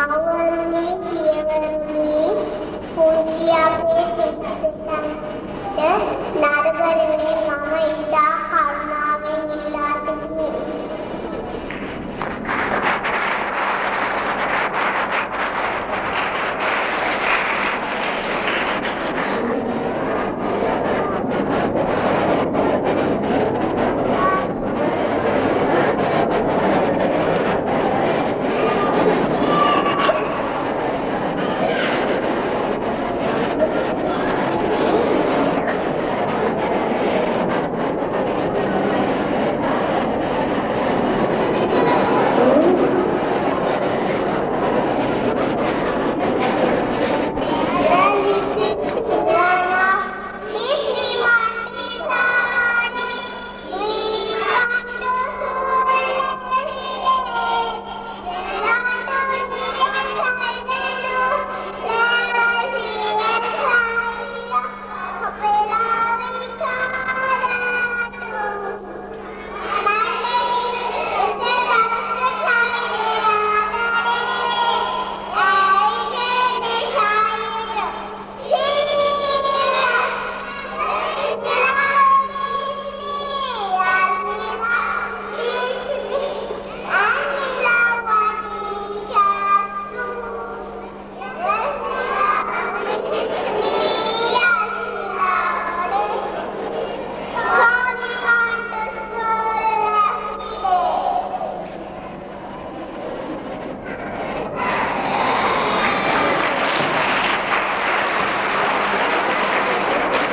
මවවරුනි පියවරුනි පුංචි අපේ සිතට නරබරුනි මම ඉතා කරුණාවෙන් ඉල්ලා සිටිමි.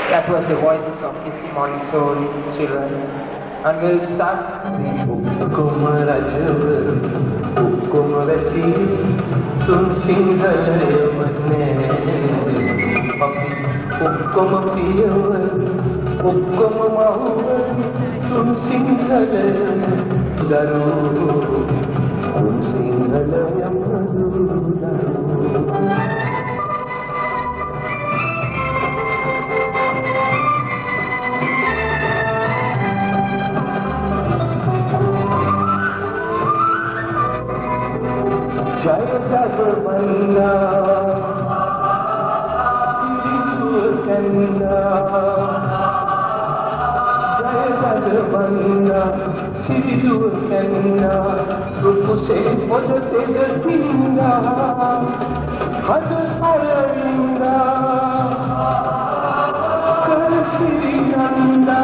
That was the voices of Kissi Montessori children. And we'll start. Jai Jagabanda, Jai Jagabanda, Siri Kanna, Rupu se Pojate Gatinda, Hada Aravinda, Karasiri Nanda,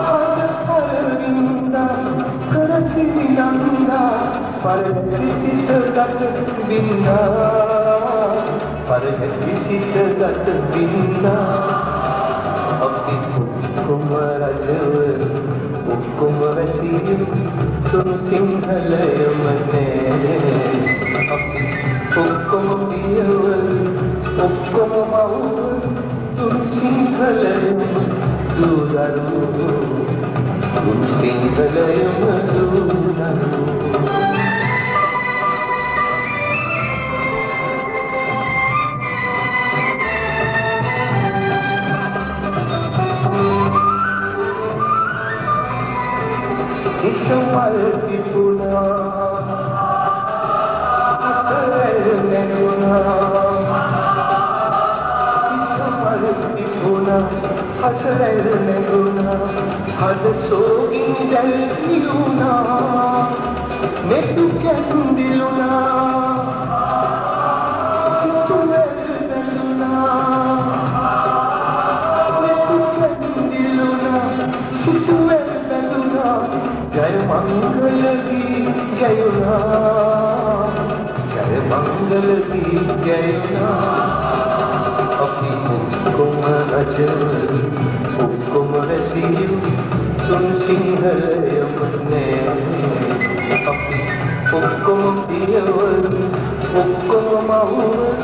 Hada Aravinda, Karasiri Nanda. Parajati Gat Binna, Parajati Gat Binna, Abdi Kumarajav, Kumarasi, Sun Singhalayamane, Abdi Kumapiyav, Kumamav, Sun Singhalayam, Dudaru, Sun Singhalayam, Dudaru. Ismalipuna, Hasarelneguna, Ismalipuna, Hasarelneguna, Hadasogin Dalniuna, Metu Candiluna, Situelneguna, Metu Candiluna, Situelneguna. Jai Mangala ki Jayuna, Jai Mangala ki Jayuna. Abdi Hukum Rajav, Hukum Rasir, Sun Singhalayamane. Abdi Hukum Piyaval, Hukum Mahuval,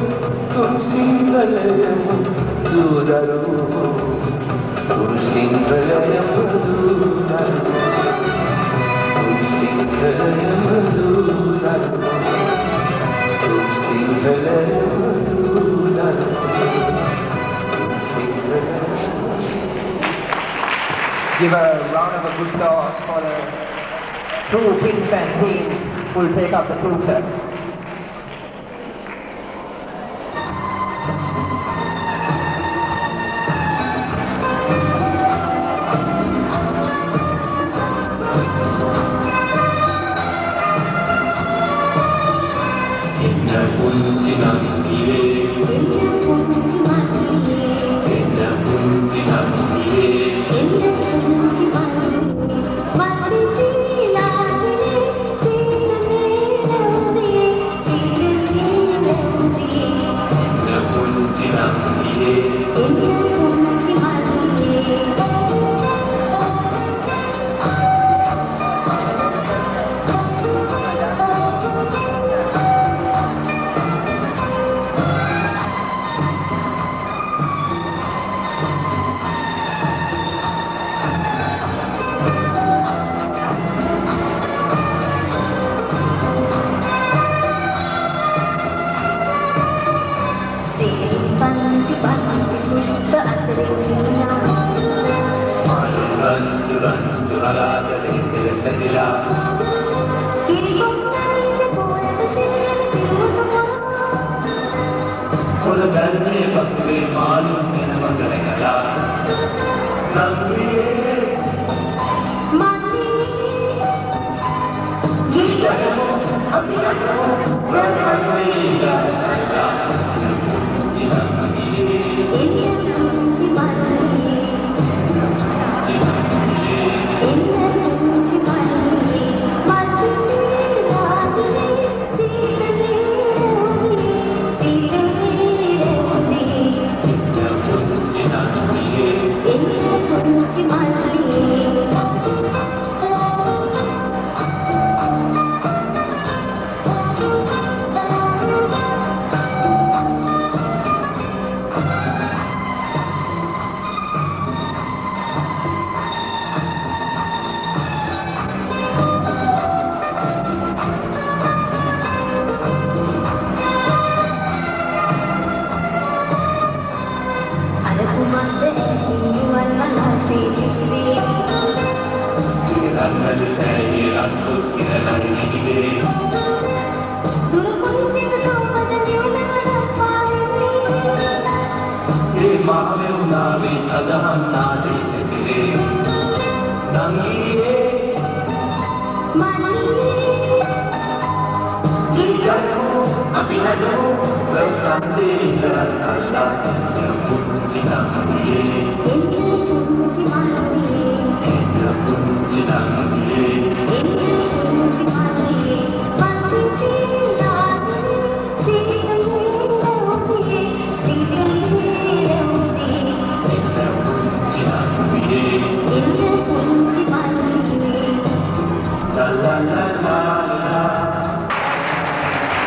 Sun Singhalayam Dudaru, Sun Singhalayam Dudaru. Give a round of good applause for the true prince and queens who will take up the tutor.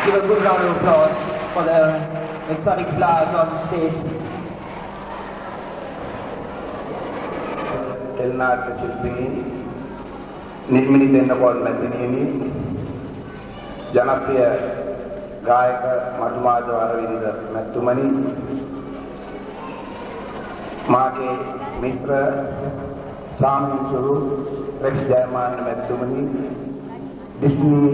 Give a good round of applause for the exotic flowers on the stage. Telnaatya ශිල්පී නිර්මිලි දෙන්නකෝන් මැදිනියනි ජනප්‍රිය ගායක මధుමාධව අරවින්ද මැතිතුමනි මාගේ මිත්‍ර සාමිසුරු රෙක්ස් Jayamanne මැතිතුමනි Disney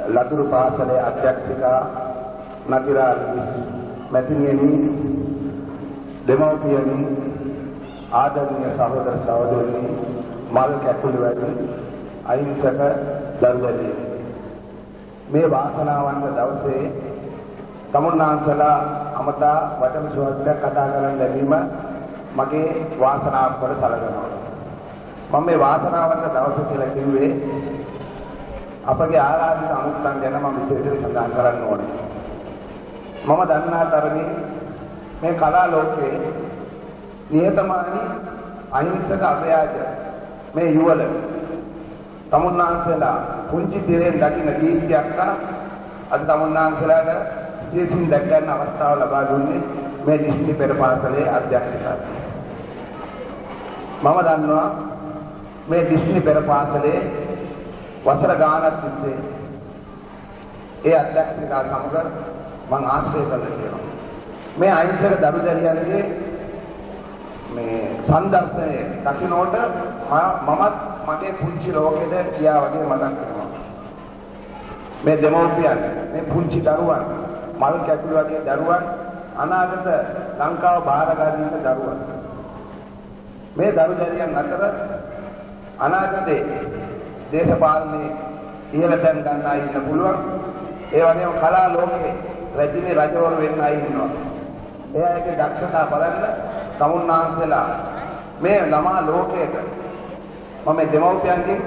ලතුරු පාසලේ අධ්‍යක්ෂිකා නතිරා මැතිනියනි දෙමව්පියනි ආදරණීය සහෝදර සහෝදරයනි මල් කැකුළු වැඩි අහිංසක දරුවනි මේ වාසනාවන්ත දවසේ තමුන්නාන්සලා අමතා වටම සුවත්වයක් කතා කරන්න ලැබීම මගේ වාසනාවක් කොට සැලකනවා මම මේ වාසනාවන්ත දවස කියලා කිව්වේ අපගේ ආරාධිත අනුත්තන් ගැන මම විශේෂයෙන් සඳහන් කරන්න ඕනේ මම දන්නා තරමින් මේ කලා ලෝකයේ නියතමානී අහිංසක අව්‍යාජ මේ යුවල තමුන්නාන්සලා පුංචි තිරෙන් දකින්න දීප්තියක් අද තමුන්නාන්සලාට විශේෂයෙන් දැක් ගන්න අවස්ථාව ලබා දුන්නේ මේ ඩිස්නි පෙර පාසලේ අධ්‍යක්ෂකවරයා මම දන්නවා මේ ඩිස්නි පෙර පාසලේ වසර ගානක් තිස්සේ ඒ අධ්‍යක්ෂකයා සමග මම ආශ්‍රය කරලා තියෙනවා මේ අහිංසක දරුදැරියන්ගේ මේ සංදර්ශනයේ දකින්නට මමත් මගේ පුංචි ලෝකෙද කියා වගේ මතක් කරනවා මේ දෙමව්පියන් මේ පුංචි දරුවන් මල් කැකුළු වගේ දරුවන් අනාගත ලංකාව බාර ගන්න දරුවන් මේ දරු දැරියන් අතර අනාගතේ දේශපාලනයේ ඉහළ තැන් ගන්නා ඉන්න පුළුවන් ඒ වගේම කලා ලෝකේ රජිනේ රජවරු වෙන්න අය ඉන්නවා එයාගේ දක්ෂතා බලන්න තමුන්නාන්සලා මේ ළමා ලෝකයට මම දෙමව්පියන්ගෙන්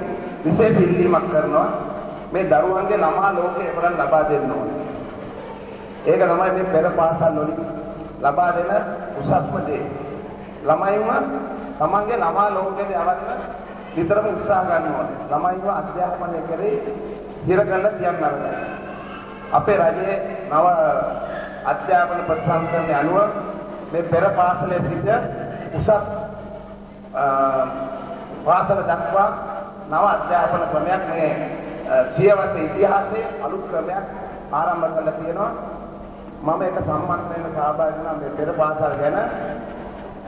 විශේෂ ඉල්ලීමක් කරනවා මේ දරුවන්ගේ ළමා ලෝකේ අපරන් ලබා දෙන්න ඕනේ. ඒක තමයි මේ පෙර පාසල් වලින් ලබා දෙන උසස්ම දේ. ළමයින්ව තමන්ගේ ළමා ලෝකෙට යවන්න විතරම උත්සාහ ගන්න ඕනේ. ළමයින්ව අධ්‍යාපනය කරේ හිර කරලා තියන්න නරකයි. අපේ රජයේ නව අධ්‍යාපන ප්‍රතිසංස්කරණය අනුව මේ පෙර පාසලේ සිට උසස් පාසල දක්වා නව අධ්‍යාපන ක්‍රමයක් මේ සියවස ඉතිහාසයේ අලුත් ක්‍රමයක් ආරම්භ කරලා තියෙනවා. මම ඒක සම්මත වෙන සහභාගී වුණා මේ පෙර පාසල් ගැන.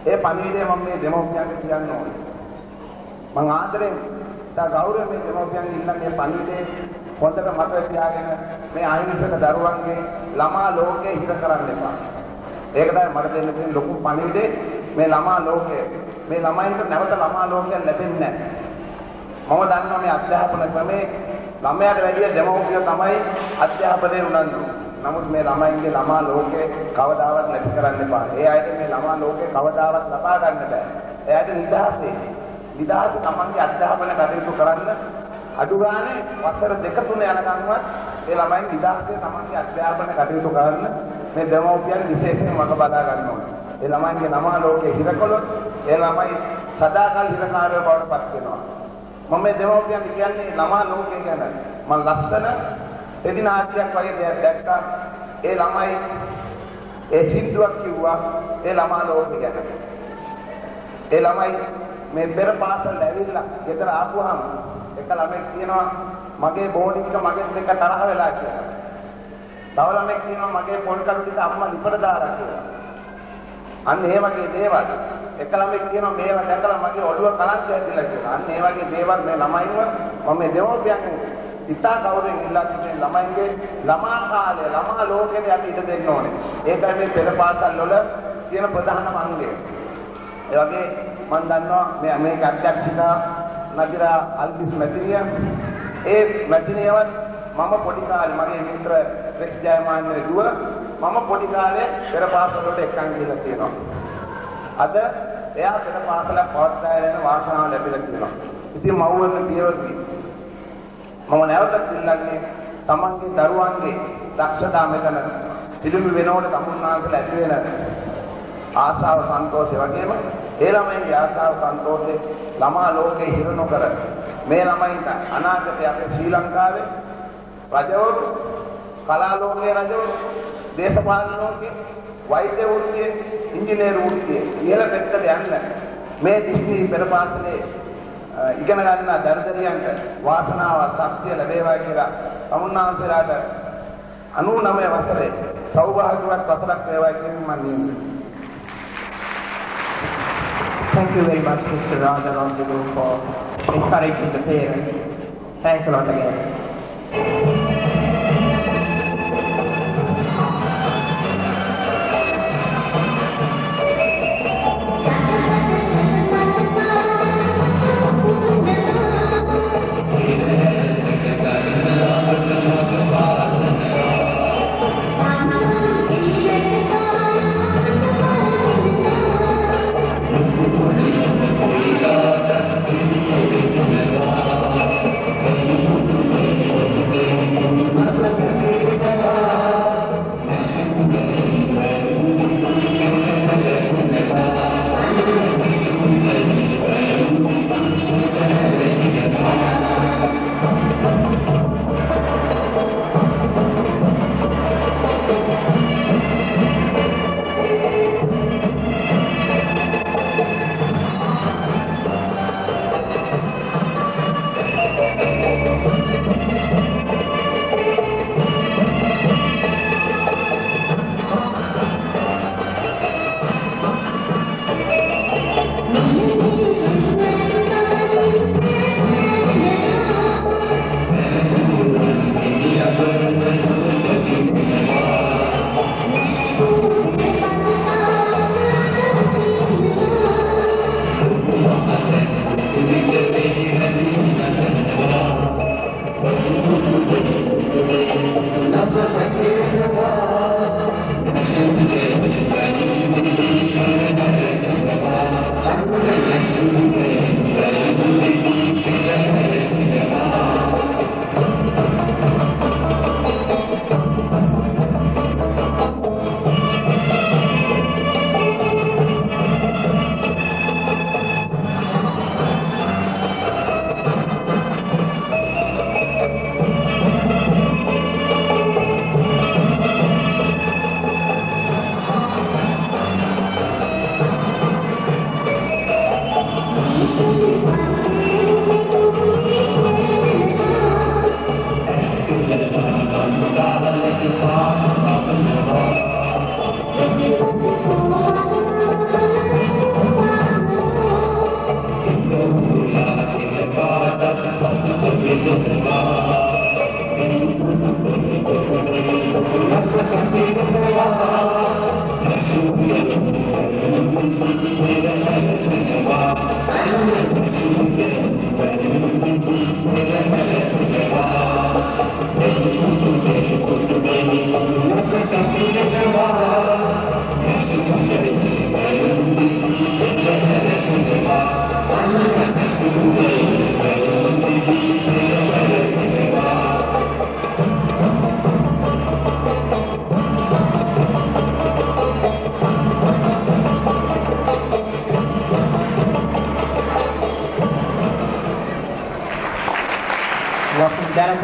ඒ පණිවිඩය මම මේ දෙමව්පියන්ට කියන්න ඕනේ. මම ආදරෙන් ගෞරවයෙන් මේ දෙමව්පියන්ගෙන් ඉල්ලන්නේ මේ පණිවිඩය හොඳට මතක තියාගෙන මේ අහිංසක දරුවන්ගේ ළමා ලෝකේ හිර කරන්න එපා. ඒක තමයි මට දෙන්න තියෙන ලොකු පණිවිඩය. මේ ළමා ලෝකය මේ ළමයින්ට නැවත ළමා ලෝකයක් ලැබෙන්නේ නැහැ. මම දන්නවා මේ අධ්‍යාපන ක්‍රමේ ළමයාට වැඩිය දෙමව්පියෝ තමයි අධ්‍යාපනයේ උනන්දු. නමුත් මේ ළමයින්ගේ ළමා ලෝකේ කවදාවත් නැති කරන්න එපා. ඒ අයට මේ ළමා ලෝකේ කවදාවත් ලබා ගන්න බෑ. එයාට නිදහස තමන්ගේ අධ්‍යාපන කටයුතු කරන්න අඩු ගානේ වසර 2-3 යනකම්වත් ඒ ළමයින් නිදහසේ තමන්ගේ අධ්‍යාපන කටයුතු කරන්න මේ දෙමව්පියන් විශේෂයෙන් වග බලා ගන්න ඕනේ. ඒ ළමයින්ගේ ළමා ලෝකේ හිරකොළොත් ඒ ළමයි සදාකල් හිරකාරයෝ බවට පත් වෙනවා. මම මේ දෙමව්පියන්ට කියන්නේ ළමා ලෝකේ ගැන මම ලස්සන එදි නාට්‍යයක් වගේ දෙයක් දැක්කා. ඒ ළමයි ඒ සින්දුවක් කිව්වා ඒ ළමා ලෝකේ ගැන. ඒ ළමයි මේ පෙර පාසල් ඇවිල්ලා ගෙදර ආපුවාම එක ළමෙක් කියනවා මගේ බෝඩින්ක මගෙත් එක්ක තරහ වෙලා කියලා. තව ළමෙක් කියනවා මගේ පොල් කඩු ටික අම්මා ලිපට දාලා කියලා. අන්න ඒ වගේ දේවල්. එක ළමෙක් කියනවා මේවා දැකලා මගේ ඔළුව කලන්ත ඇදිලා කියලා. අන්න ඒ වගේ දේවල් මේ ළමයින්ව මම මේ දෙමව්පියන් ඉතා ගෞරවයෙන් ඉල්ලා සිටින ළමයින්ගේ ළමා කාලය ළමා ලෝකෙට යටි ඉඩ දෙන්න ඕනේ. ඒකයි මේ පෙර පාසල් වල තියෙන ප්‍රධානම අංගය. ඒ වගේ මම දන්නවා මේක අධ්‍යක්ෂිකා නදිරා අල්බිස් මැතිනිය ඒ මැතිනියවත් මම පොඩි කාලේ මගේ මිත්‍ර රෙක්ස් ජයමාන්නේ දුව මම පොඩි කාලේ පෙර පාසල් වලට එක්කන් ගිහලා තියෙනවා. අද එයා පෙර පාසලක් පවත්වාගෙන යන වාසනාව ලැබිලා තියෙනවා. ඉතින් මව්වරුන් පියවර්ගි මම නැවතත් ඉල්ලන්නේ තමන්ගේ දරුවන්ගේ දක්ෂතා මෙතන පිළිඹු වෙනකොට තමුන්නාන්සලා ඇති වෙන ආසාව සන්තෝෂය වගේම ඒ ළමයින්ගේ ආසාව සන්තෝෂේ ළමා ලෝකේ හිර නොකර මේ ළමයින්ට අනාගතයේ අපේ ශ්‍රී ලංකාවේ රජවරු කලා ලෝකයේ රජවරු දේශපාලන ලෝකයේ වෛද්‍ය වෘත්තියේ ඉංජිනේරු වෘත්තියේ ඉහළ පැත්තට යන්න මේ දිස්ත්‍රි පෙර පාසලේ ඉගෙන ගන්න දරුදරියන්ට වාසනාව ශක්තිය ලැබේවා කියලා තමුන්නාන්සලාට 99 වසරේ සෞභාග්‍යවත් වසරක් වේවා කියන මම නියමයි. Thank you very much, Mr. Raja Randilu, for encouraging the parents. Thanks a lot again.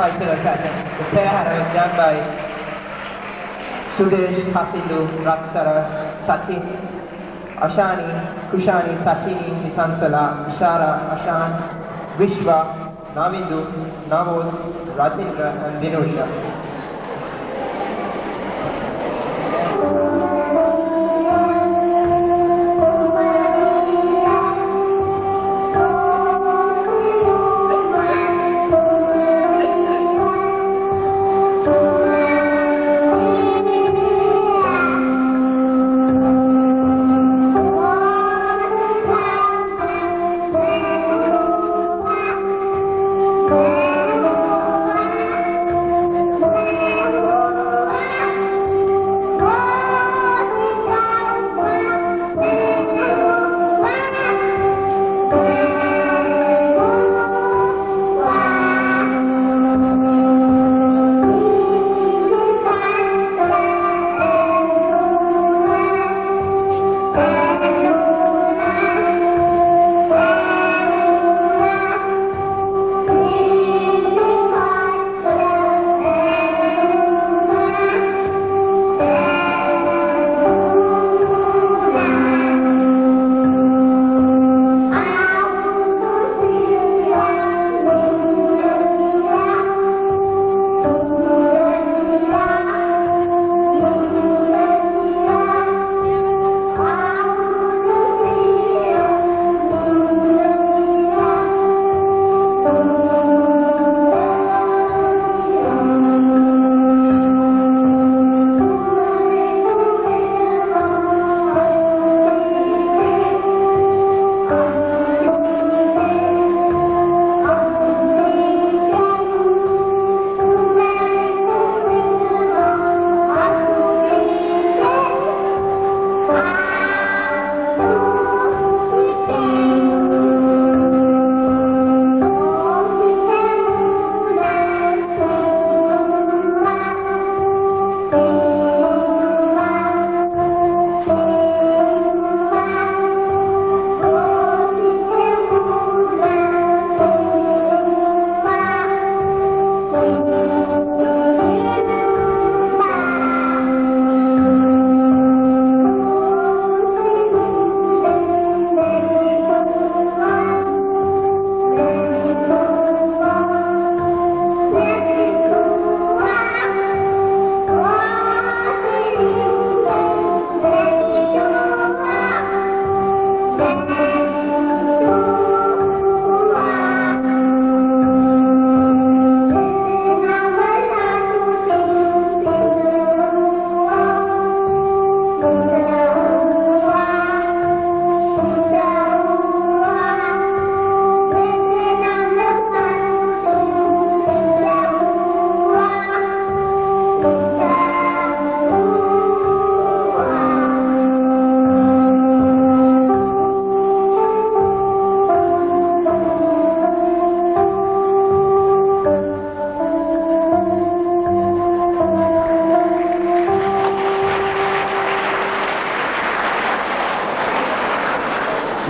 Cultural pattern. The prayer was done by Sudesh, Hasilu, Raksara, Sachin, Ashani, Kushani, Sachini, Nisansala, Ashara, Ashan, Vishwa, Navindu, Navod, Rajendra and Dinusha.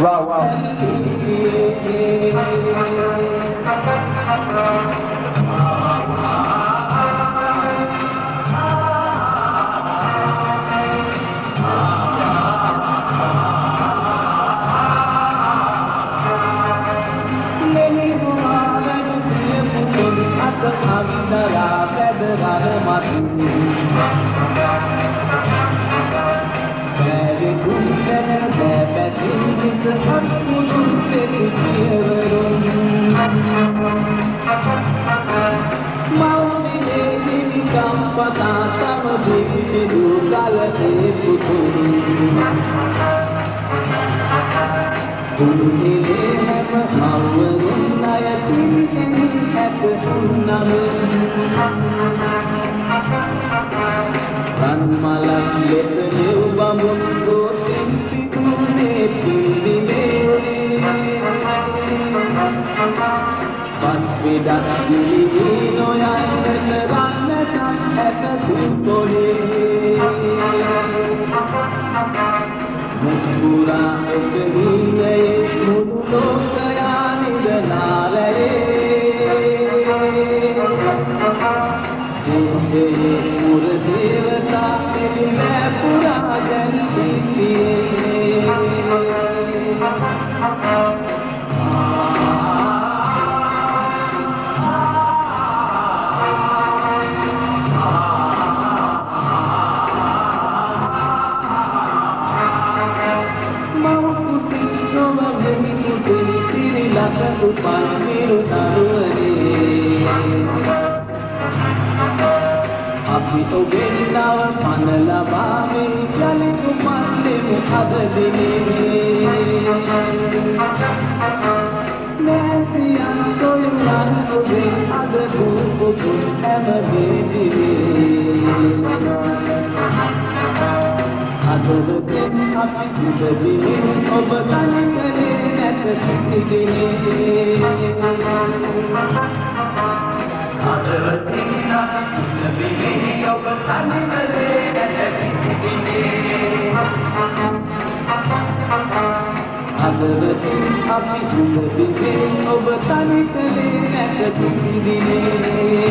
Wow, wow. At the හැදරන මතින් බැරි දුන්නන බැබැතින් විස අත්මුදුන් දෙවි කියවරුන් මෞනිනේ නිවිකම් පතා තම දිවිදු කලේ පුතුන් තුන්හිලේ හැම මව්වරුන් අයතින් හැට උන්නම රන්මලක් ලෙස දෙව් බඹුන් ගෝතෙන් පිටුනේ පිළිමේ පස්විඩක් දිලි නොයන්නට රන්නට ඇත සුපොලේ මුස්පුරා එක හිඳේ මුළු ලෝකයා නිදනාලයේ දේශයේ පුර දේවතා එළිවැ පුරා දැන් සිටියේ උපන් නිරුතරුවනේ අපි ඔබෙන් නව පන ලබාවේ යලිත් උපන් දෙමු අද දිනේ නැසියන් තොයුරන් ඔබේ අද දුපුතුන් හැමගේ දිනේ අදවතෙන් අපි සුදදිනේ ඔබ තනි කරේ නැත කිසි දිනේ අදවතෙන් අපි සුදදිනේ ඔබ තනි කරේ නැත කිසි දිනේ අදවතෙන් අපි සුදදිනේ ඔබ තනි කරේ නැත කිසි දිනේ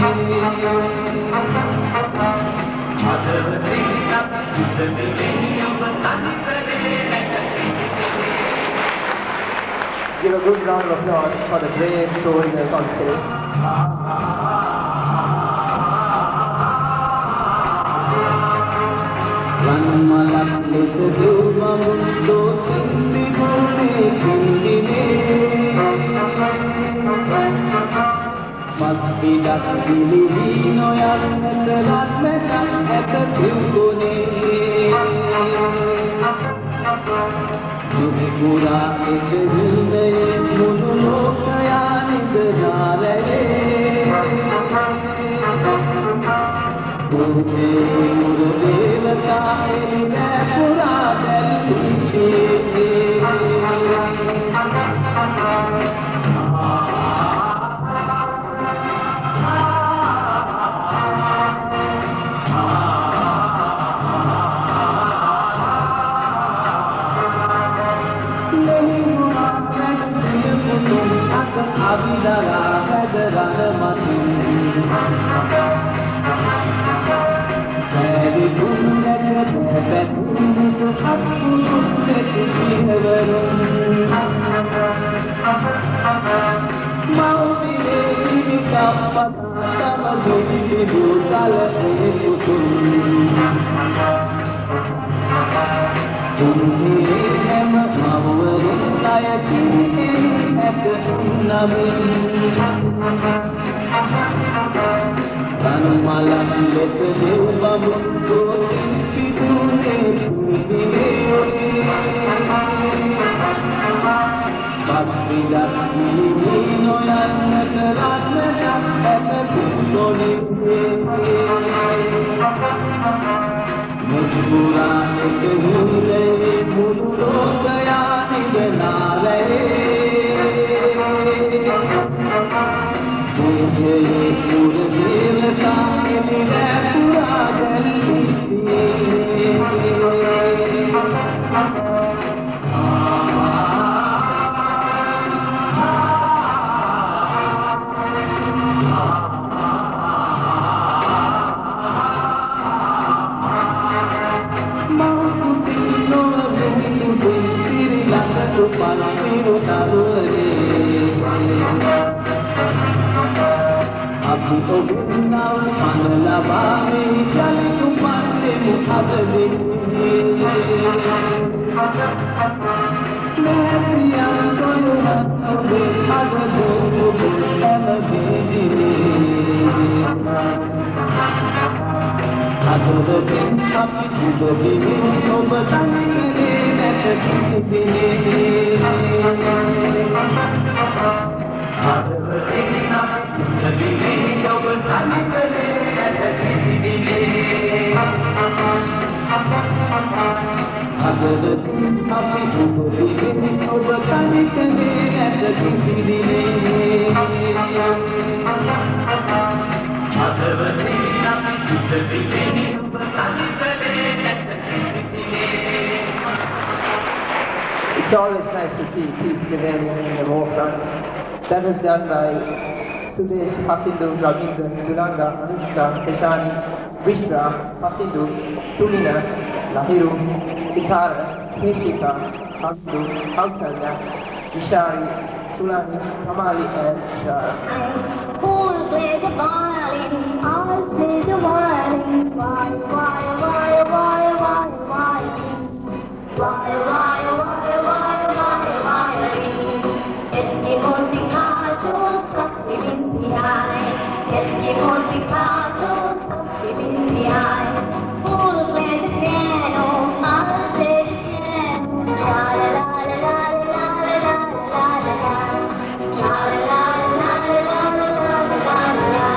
Give a good round of applause for the brave soldiers on stage. Ranmalak lek dumamun do tindi gune tindine Maspidak dili noyan telat mekan et sugune Pura ek hindeye mulu lokaya nidnalaye Purse muru devata eline pura delite Abidara hadran matin Beri dunnet betun hakkulun detiyeverun Maudine nikappat tamajudi dukale putun Tunhile hem mawrun ayatine hat namin Ranmalan lek dev bambun gotin pitune pitine Patridak dili noyannat ratnata hat sugone Mujbura ek hindeye mulu lokaya nidnalaye Purse pura devata eline pura delite Aku obinal ලබාමි යලි උපන්නෙමු අද දිනේ මෑතියන් කොළුණ ඔබේ අද දුරු හැමදේනේ අදොදෙන් අපි උදෙවි ඔබ තනිකරේ නැත කිසි දිනේ අදොදෙන් අපි උදෙවි ඔබ තනිකරේ නැත කිසි දිනේ අදොදෙන් අපි උදෙවි ඔබ තනිකරේ නැත කිසි දිනේ It's always nice to see peace prevailing in the war front. That was done by Sudesh, Hasindu, Rajendra, Duranga, Anushka, Keshani, Vishra, Hasindu, Tulina, Lahiru, Sitara, Keshika, Hasindu, Kautalya, Vishari, Sulani, Kamali, and Shara. Who'll play the violin? I'll play the violin. Why, why, why, why, why, why? Why, why, why, why, why, violin? Eskimo staccato, stop him in the eye. Eskimo staccato, stop him in the eye. Who'll play the piano? I'll play the piano. La la la la la la la la la la. La la la la la la la la.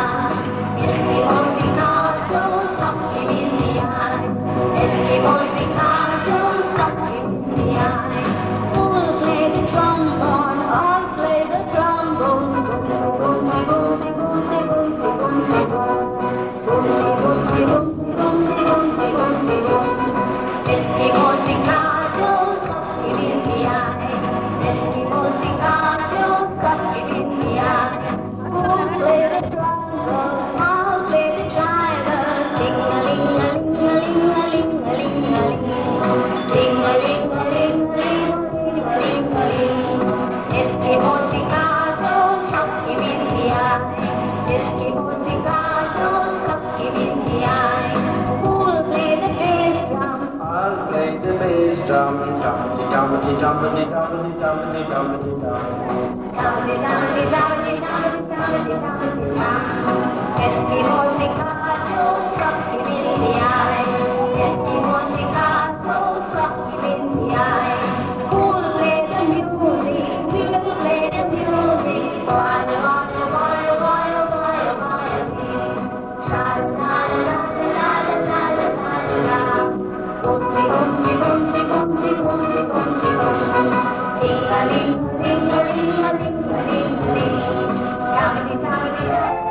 Eskimo staccato, stop him in the eye. Eskimo staccato, stop him in the eye. Who'll play the trombone? I'll play the trombone. Boomsy, boomsy, boomsy, boomsy, boomsy, boom. Boomsy, boomsy, boomsy, boomsy, boomsy, boomsy, boom. Eskimo staccato, stop him in the eye. Eskimo staccato, stop him in the eye. Who'll play the trombone? I'll play the driver. Ding-a-ling-a-ling-a-ling-a-ling-a-ling-a-ling. Ding-a-ling-a-ling-a-ling-a-ling-a-ling. Eskimo staccato, stop him in the eye. Eskimo staccato, stop him in the eye. Who'll play the bass drum? I'll play the bass drum. Jumpity, jumpity, jumpity, jumpity, jumpity, jumpity, jumpity. Jumpity, jumpity, jumpity, jumpity, jumpity, jumpity, jump. Eskimo staccato, stop him in the eye. Eskimo staccato, stop him in the eye. Who'll play the music? We'll play the music. Why, why, why, why, why, why, la la la la la la la la la. Boomsy, boomsy, boomsy, boomsy, boomsy, boomsy, boom. Ding-a-ling, ding-a-ling, ding-a-ling, ding. Jumpity, jumpity, jumpity.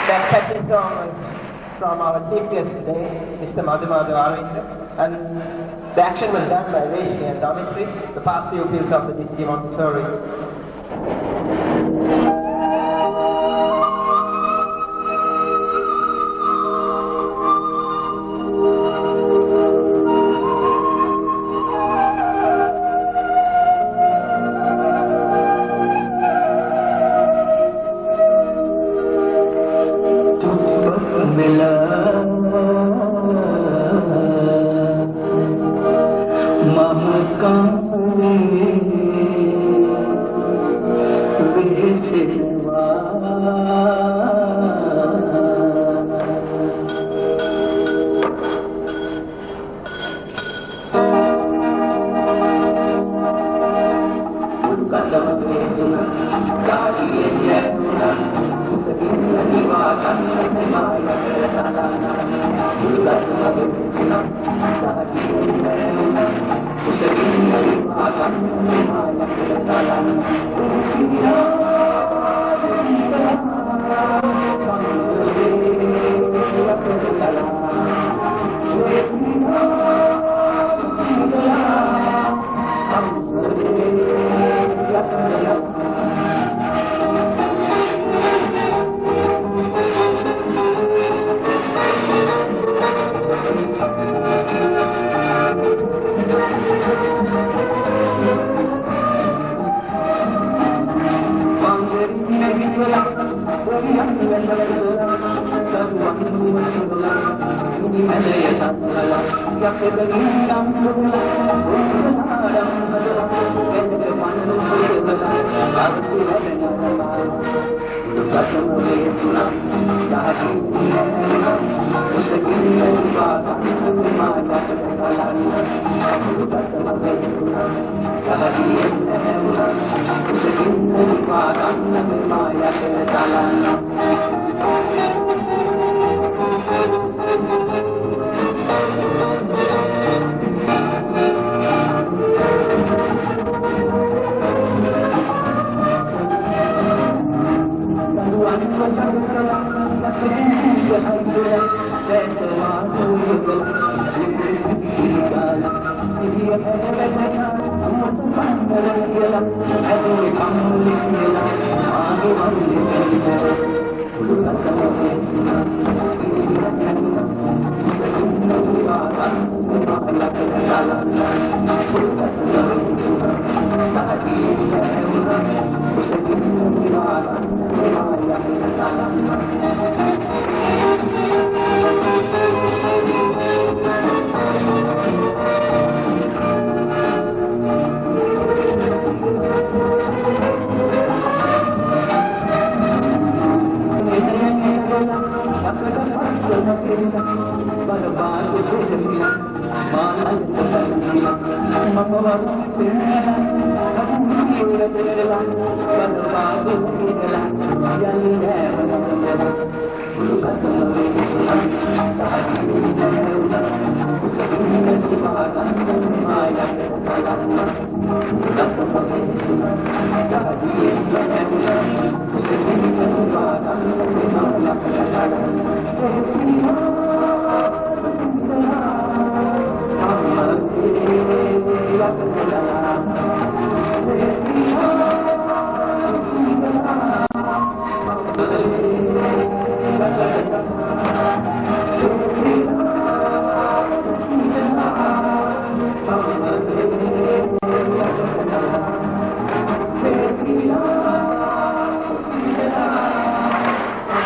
That catching song was from our chief guest today, Mr. Madhumadu Arvind, and the action was done by Reshmi and Domitri, the past pupils of the DTG Montessori.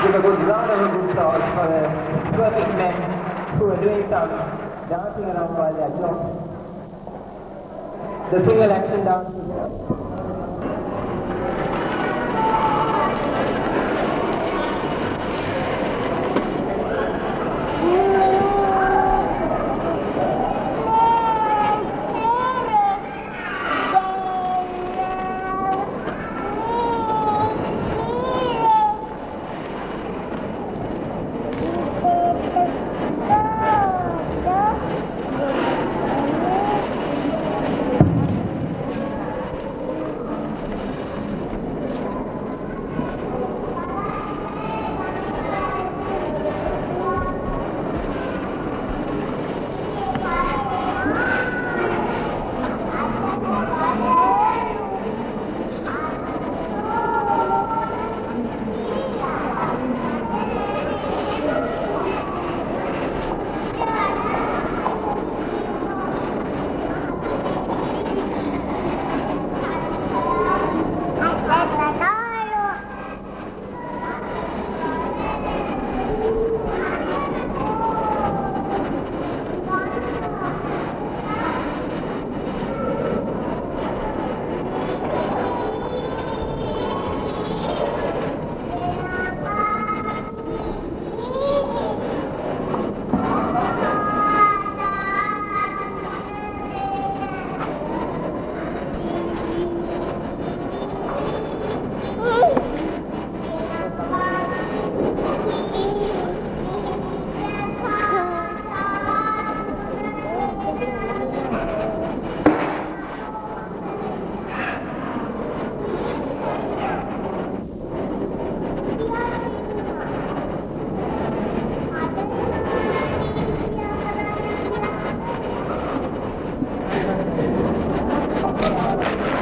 Give a good round of applause for the working men who are doing some dancing around while they are jogging. The single action dance is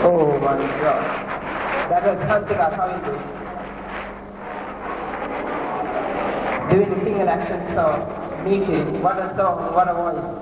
oh my God. That was Hansika Kavindu doing the single action song. Miki, what a song, what a voice.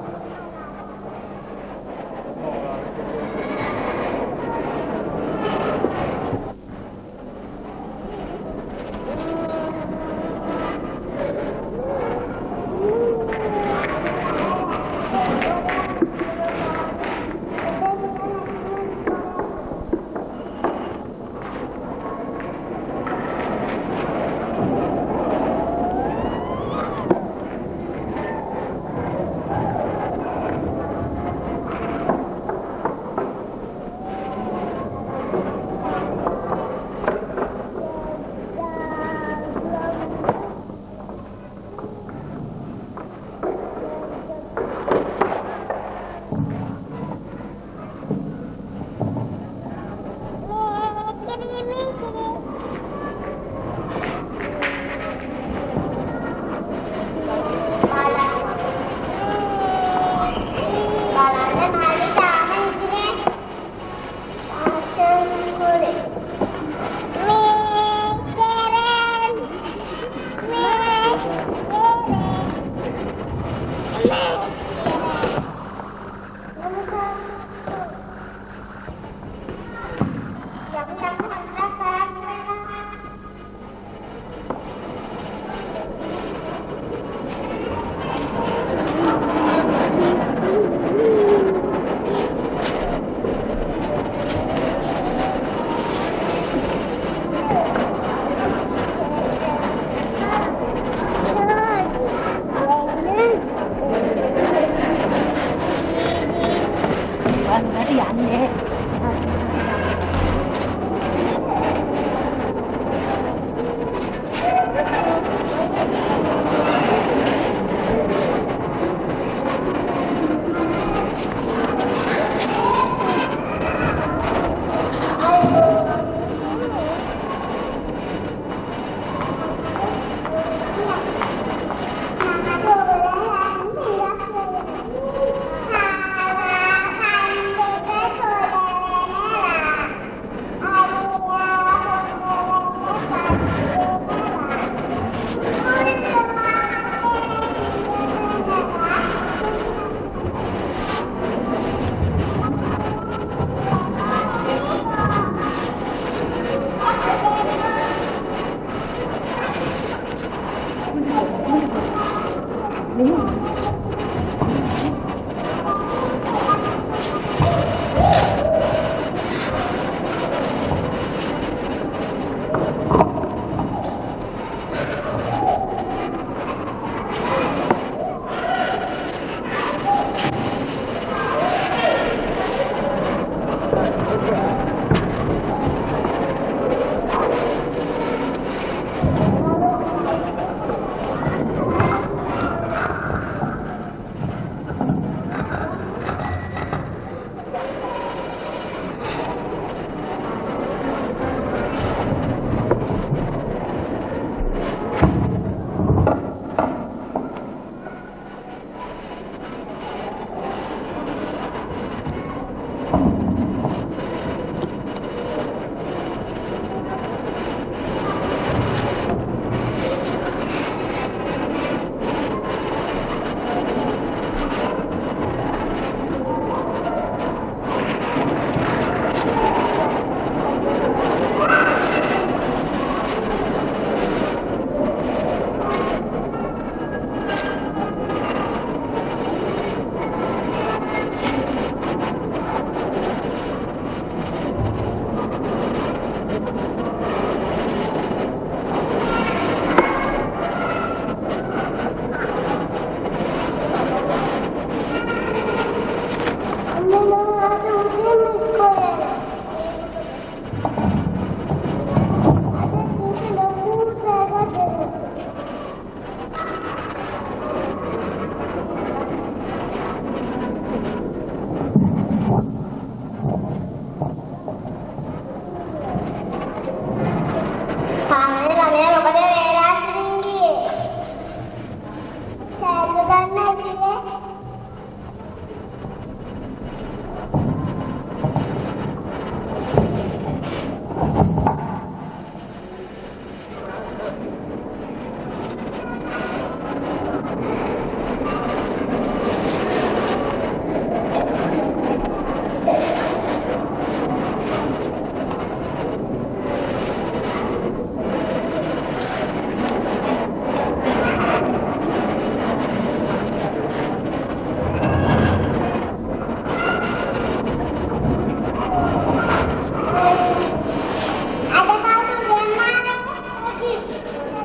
Thank you.